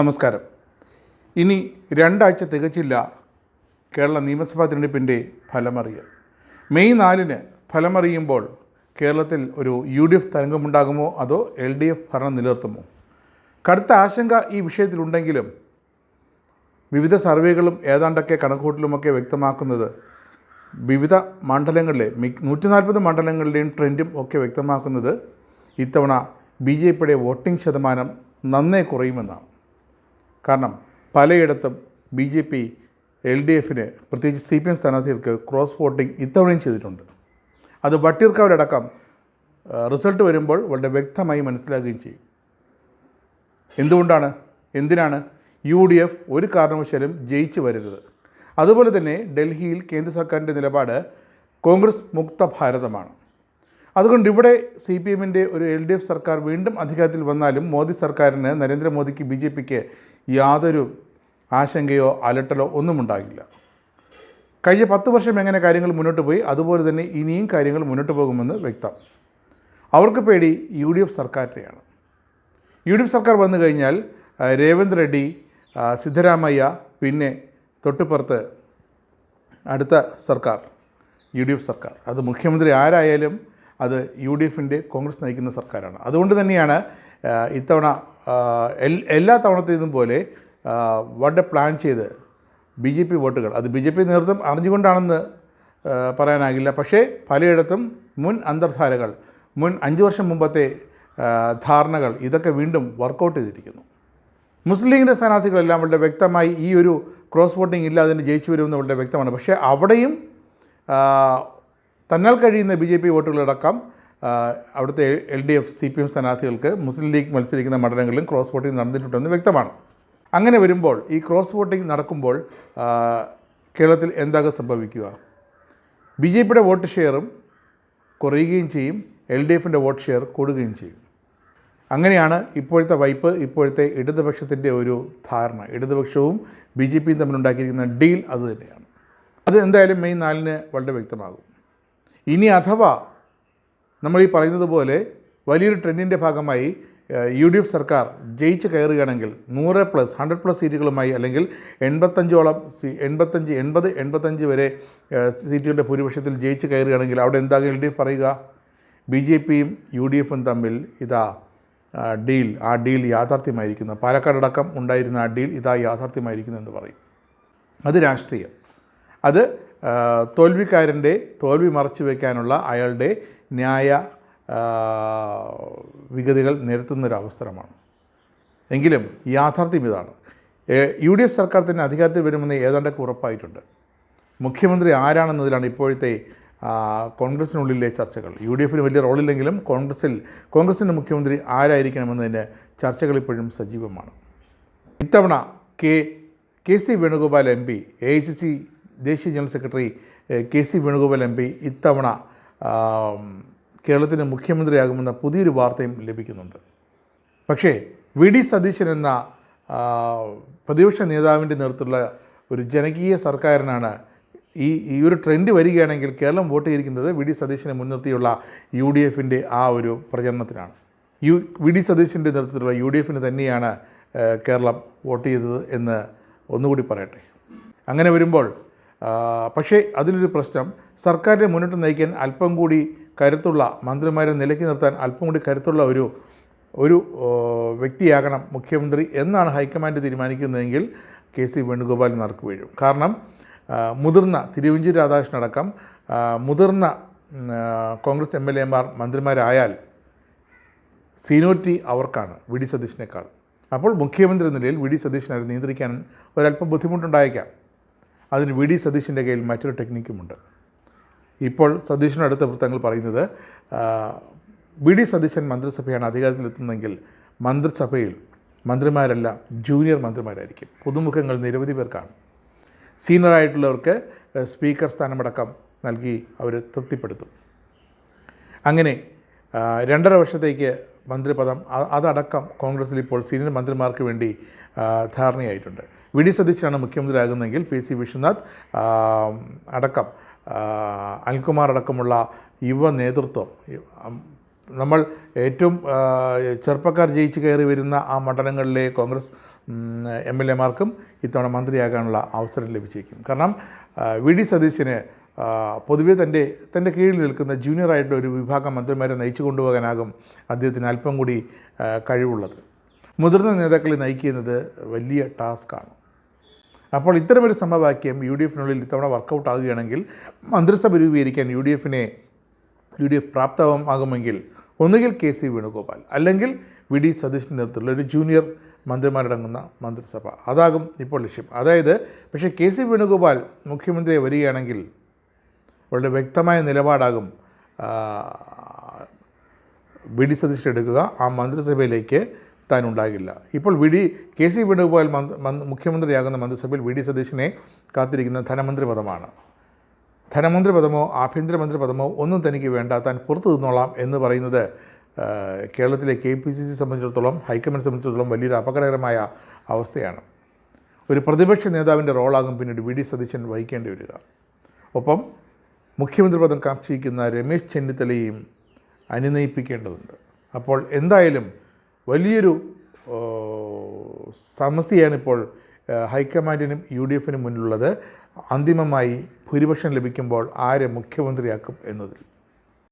നമസ്കാരം. ഇനി 2 ആഴ്ച തികച്ചില്ല കേരള നിയമസഭാ തിരഞ്ഞെടുപ്പിൻ്റെ ഫലമറിയൽ. മെയ് 4-ന് ഫലമറിയുമ്പോൾ കേരളത്തിൽ ഒരു UDF തരംഗമുണ്ടാകുമോ അതോ LDF ഭരണം നിലനിർത്തുമോ? കടുത്ത ആശങ്ക ഈ വിഷയത്തിലുണ്ടെങ്കിലും വിവിധ സർവേകളും ഏതാണ്ടൊക്കെ കണക്കുകൂട്ടലുമൊക്കെ വ്യക്തമാക്കുന്നത് വിവിധ മണ്ഡലങ്ങളിലെ 140 മണ്ഡലങ്ങളുടെയും ട്രെൻഡും ഒക്കെ വ്യക്തമാക്കുന്നത് ഇത്തവണ BJPയുടെ വോട്ടിംഗ് ശതമാനം നന്നേ കുറയുമെന്നാണ്. കാരണം പലയിടത്തും BJP LDFന് പ്രത്യേകിച്ച് CPM സ്ഥാനാർത്ഥികൾക്ക് ക്രോസ് വോട്ടിംഗ് ഇത്തവണയും ചെയ്തിട്ടുണ്ട്. അത് വട്ടിയൂർക്കാവിലടക്കം റിസൾട്ട് വരുമ്പോൾ വളരെ വ്യക്തമായി മനസ്സിലാക്കുകയും ചെയ്യും. എന്തിനാണ് UDF ഒരു കാരണവശാലും ജയിച്ചു വരരുത്. അതുപോലെ തന്നെ ഡൽഹിയിൽ കേന്ദ്ര സർക്കാരിൻ്റെ നിലപാട് കോൺഗ്രസ് മുക്ത ഭാരതമാണ്. അതുകൊണ്ട് ഇവിടെ CPMൻ്റെ ഒരു LDF സർക്കാർ വീണ്ടും അധികാരത്തിൽ വന്നാലും മോദി സർക്കാരിന്, നരേന്ദ്രമോദിക്ക്, BJPക്ക് യാതൊരു ആശങ്കയോ അലട്ടലോ ഒന്നും ഉണ്ടാകില്ല. കഴിഞ്ഞ 10 വർഷം എങ്ങനെ കാര്യങ്ങൾ മുന്നോട്ട് പോയി അതുപോലെ തന്നെ ഇനിയും കാര്യങ്ങൾ മുന്നോട്ട് പോകുമെന്ന് വ്യക്തം. അവർക്ക് പേടി UDF സർക്കാരിനെയാണ്. UDF സർക്കാർ വന്നു കഴിഞ്ഞാൽ രേവന്ത് റെഡ്ഡി, സിദ്ധരാമയ്യ, പിന്നെ തൊട്ടുപുറത്ത് അടുത്ത സർക്കാർ UDF സർക്കാർ. അത് മുഖ്യമന്ത്രി ആരായാലും അത് UDFൻ്റെ കോൺഗ്രസ് നയിക്കുന്ന സർക്കാരാണ്. അതുകൊണ്ട് തന്നെയാണ് ഇത്തവണ എല്ലാ തവണത്തേതും പോലെ വളരെ പ്ലാൻ ചെയ്ത് BJP വോട്ടുകൾ, അത് BJP നേതൃത്വം അറിഞ്ഞുകൊണ്ടാണെന്ന് പറയാനാകില്ല, പക്ഷേ പലയിടത്തും മുൻ അന്തർധാരകൾ, മുൻ 5 വർഷം മുമ്പത്തെ ധാരണകൾ ഇതൊക്കെ വീണ്ടും വർക്കൗട്ട് ചെയ്തിരിക്കുന്നു. മുസ്ലിം ലീഗിൻ്റെ സ്ഥാനാർത്ഥികളെല്ലാം വളരെ വ്യക്തമായി ഈ ഒരു ക്രോസ് വോട്ടിംഗ് ഇല്ലാതെ തന്നെ ജയിച്ചു വരുമെന്ന് വളരെ വ്യക്തമാണ്. പക്ഷേ അവിടെയും തന്നാൽ കഴിയുന്ന BJP വോട്ടുകളടക്കം അവിടുത്തെ LDF CPM സ്ഥാനാർത്ഥികൾക്ക് മുസ്ലിം ലീഗ് മത്സരിക്കുന്ന മണ്ഡലങ്ങളിലും ക്രോസ് വോട്ടിംഗ് നടന്നിട്ടുണ്ടെന്ന് വ്യക്തമാണ്. അങ്ങനെ വരുമ്പോൾ ഈ ക്രോസ് വോട്ടിംഗ് നടക്കുമ്പോൾ കേരളത്തിൽ എന്താകും സംഭവിക്കുക? BJPയുടെ വോട്ട് ഷെയറും കുറയുകയും ചെയ്യും, LDFൻ്റെ വോട്ട് ഷെയർ കൂടുകയും ചെയ്യും. അങ്ങനെയാണ് ഇപ്പോഴത്തെ വൈപ്പ്, ഇപ്പോഴത്തെ ഇടതുപക്ഷത്തിൻ്റെ ഒരു ധാരണ. ഇടതുപക്ഷവും BJPയും തമ്മിലുണ്ടാക്കിയിരിക്കുന്ന ഡീൽ അതുതന്നെയാണ്. അത് എന്തായാലും മെയ് 4-ന് വളരെ വ്യക്തമാകും. ഇനി അഥവാ നമ്മൾ ഈ പറയുന്നത് പോലെ വലിയൊരു ട്രെൻഡിൻ്റെ ഭാഗമായി UDF സർക്കാർ ജയിച്ച് കയറുകയാണെങ്കിൽ 100+ സീറ്റുകളുമായി, അല്ലെങ്കിൽ 80 വരെ സീറ്റുകളുടെ ഭൂരിപക്ഷത്തിൽ ജയിച്ച് കയറുകയാണെങ്കിൽ അവിടെ എന്താകും LDF പറയുക? BJPയും UDFും തമ്മിൽ ആ ഡീൽ യാഥാർത്ഥ്യമായിരിക്കുന്നു. പാലക്കാടടക്കം ഉണ്ടായിരുന്ന ആ ഡീൽ യാഥാർത്ഥ്യമായിരിക്കുന്നു എന്ന് പറയും. അത് രാഷ്ട്രീയം. അത് തോൽവിക്കാരൻ്റെ തോൽവി മറച്ചു വയ്ക്കാനുള്ള അയാളുടെ ന്യായ വിഗതികൾ നിരത്തുന്നൊരവസരമാണ്. എങ്കിലും യാഥാർത്ഥ്യം ഇതാണ്. UDF സർക്കാർ തന്നെ അധികാരത്തിൽ വരുമെന്ന് ഏതാണ്ടൊക്കെ ഉറപ്പായിട്ടുണ്ട്. മുഖ്യമന്ത്രി ആരാണെന്നതിലാണ് ഇപ്പോഴത്തെ കോൺഗ്രസിനുള്ളിലെ ചർച്ചകൾ. UDFന് വലിയ റോളില്ലെങ്കിലും കോൺഗ്രസിൻ്റെ മുഖ്യമന്ത്രി ആരായിരിക്കണമെന്നതിന് ചർച്ചകൾ ഇപ്പോഴും സജീവമാണ്. ഇത്തവണ KC വേണുഗോപാൽ MP, AICC ദേശീയ general secretary KC Venugopal MP ഇത്തവണ കേരളത്തിൻ്റെ മുഖ്യമന്ത്രിയാകുമെന്ന പുതിയൊരു വാർത്തയും ലഭിക്കുന്നുണ്ട്. പക്ഷേ VD സതീശൻ എന്ന പ്രതിപക്ഷ നേതാവിൻ്റെ നേതൃത്വത്തിലുള്ള ഒരു ജനകീയ സർക്കാരിനാണ് ഈ ഒരു ട്രെൻഡ് വരികയാണെങ്കിൽ കേരളം വോട്ട് ചെയ്തിരിക്കുന്നത് VD സതീശനെ മുൻനിർത്തിയുള്ള UDFൻ്റെ ആ ഒരു പ്രചരണത്തിനാണ്. VD സതീശൻ്റെ നേതൃത്വത്തിലുള്ള UDFന് തന്നെയാണ് കേരളം വോട്ട് ചെയ്തത് എന്ന് ഒന്നുകൂടി പറയട്ടെ. അങ്ങനെ വരുമ്പോൾ പക്ഷേ അതിലൊരു പ്രശ്നം, സർക്കാരിനെ മുന്നോട്ട് നയിക്കാൻ അല്പം കൂടി കരുത്തുള്ള മന്ത്രിമാരെ നിലയ്ക്ക് നിർത്താൻ അല്പം കൂടി കരുത്തുള്ള ഒരു വ്യക്തിയാകണം മുഖ്യമന്ത്രി എന്നാണ് ഹൈക്കമാൻഡ് തീരുമാനിക്കുന്നതെങ്കിൽ KC വേണുഗോപാൽ നറുക്ക് വീഴും. കാരണം മുതിർന്ന തിരുവഞ്ചൂർ രാധാകൃഷ്ണൻ അടക്കം മുതിർന്ന കോൺഗ്രസ് MLAമാർ മന്ത്രിമാരായാൽ സീനിയോറിറ്റി അവർക്കാണ് VD സതീശനേക്കാൾ. അപ്പോൾ മുഖ്യമന്ത്രി എന്ന നിലയിൽ VD സതീശനെ നിയന്ത്രിക്കാൻ ഒരല്പം ബുദ്ധിമുട്ടുണ്ടായേക്കാം. അതിന് VD സതീശൻ്റെ കയ്യിൽ മറ്റൊരു ടെക്നിക്കുമുണ്ട്. ഇപ്പോൾ സതീശനടുത്ത വൃത്തങ്ങൾ പറയുന്നത് VD സതീശൻ മന്ത്രിസഭയാണ് അധികാരത്തിലെത്തുന്നതെങ്കിൽ മന്ത്രിസഭയിൽ മന്ത്രിമാരെല്ലാം ജൂനിയർ മന്ത്രിമാരായിരിക്കും. പുതുമുഖങ്ങൾ നിരവധി പേർക്കാണ്. സീനിയറായിട്ടുള്ളവർക്ക് സ്പീക്കർ സ്ഥാനമടക്കം നൽകി അവർ തൃപ്തിപ്പെടുത്തും. അങ്ങനെ 2.5 വർഷത്തേക്ക് മന്ത്രിപദം അതടക്കം കോൺഗ്രസിൽ ഇപ്പോൾ സീനിയർ മന്ത്രിമാർക്ക് വേണ്ടി ധാരണയായിട്ടുണ്ട്. VD സതീശനാണ് മുഖ്യമന്ത്രിയാകുന്നതെങ്കിൽ PC വിശ്വനാഥ് അടക്കം അനിൽകുമാർ അടക്കമുള്ള യുവ നേതൃത്വം, നമ്മൾ ഏറ്റവും ചെറുപ്പക്കാർ ജയിച്ച് കയറി വരുന്ന ആ മണ്ഡലങ്ങളിലെ കോൺഗ്രസ് MLA മാർക്കും ഇത്തവണ മന്ത്രിയാകാനുള്ള അവസരം ലഭിച്ചേക്കും. കാരണം വി ഡി സതീശന് പൊതുവെ തൻ്റെ കീഴിൽ നിൽക്കുന്ന ജൂനിയറായിട്ടുള്ള ഒരു വിഭാഗം മന്ത്രിമാരെ നയിച്ചു കൊണ്ടുപോകാനാകും അദ്ദേഹത്തിന് അല്പം കൂടി കഴിവുള്ളത്. മുതിർന്ന നേതാക്കളെ നയിക്കുന്നത് വലിയ ടാസ്ക്കാണ്. അപ്പോൾ ഇത്തരമൊരു സമവാക്യം UDF-നുള്ളിൽ ഇത്തവണ വർക്കൗട്ട് ആകുകയാണെങ്കിൽ മന്ത്രിസഭ രൂപീകരിക്കാൻ UDF പ്രാപ്തമാകുമെങ്കിൽ ഒന്നുകിൽ KC വേണുഗോപാൽ അല്ലെങ്കിൽ വി ഡി സതീശൻ്റെ നേതൃത്വത്തിലുള്ള ഒരു ജൂനിയർ മന്ത്രിമാരടങ്ങുന്ന മന്ത്രിസഭ, അതാകും ഇപ്പോൾ ലക്ഷ്യം. അതായത് പക്ഷേ KC വേണുഗോപാൽ മുഖ്യമന്ത്രി വരികയാണെങ്കിൽ വളരെ വ്യക്തമായ നിലപാടാകും വി ഡി സതീശൻ എടുക്കുക. ആ മന്ത്രിസഭയിലേക്ക് താൻ ഉണ്ടാകില്ല. ഇപ്പോൾ KC വേണുഗോപാൽ മുഖ്യമന്ത്രിയാകുന്ന മന്ത്രിസഭയിൽ വി ഡി സതീശനെ കാത്തിരിക്കുന്ന ധനമന്ത്രി പദമാണ്. ധനമന്ത്രി പദമോ ആഭ്യന്തരമന്ത്രി പദമോ ഒന്നും തനിക്ക് വേണ്ട, താൻ പുറത്തു നിന്നോളാം എന്ന് പറയുന്നത് കേരളത്തിലെ KPCC സംബന്ധിച്ചിടത്തോളം, ഹൈക്കമാൻഡ് സംബന്ധിച്ചിടത്തോളം വലിയൊരു അപകടകരമായ അവസ്ഥയാണ്. ഒരു പ്രതിപക്ഷ നേതാവിൻ്റെ റോളാകും പിന്നീട് വി ഡി സതീശൻ വഹിക്കേണ്ടി വരിക. ഒപ്പം മുഖ്യമന്ത്രി പദം കാക്ഷിക്കുന്ന രമേശ് ചെന്നിത്തലയും അനുനയിപ്പിക്കേണ്ടതുണ്ട്. അപ്പോൾ എന്തായാലും വലിയൊരു സമസ്യയാണിപ്പോൾ ഹൈക്കമാൻഡിനും UDF-നും മുന്നിലുള്ളത്. അന്തിമമായി ഭൂരിപക്ഷം ലഭിക്കുമ്പോൾ ആരെ മുഖ്യമന്ത്രിയാക്കും എന്നതിൽ.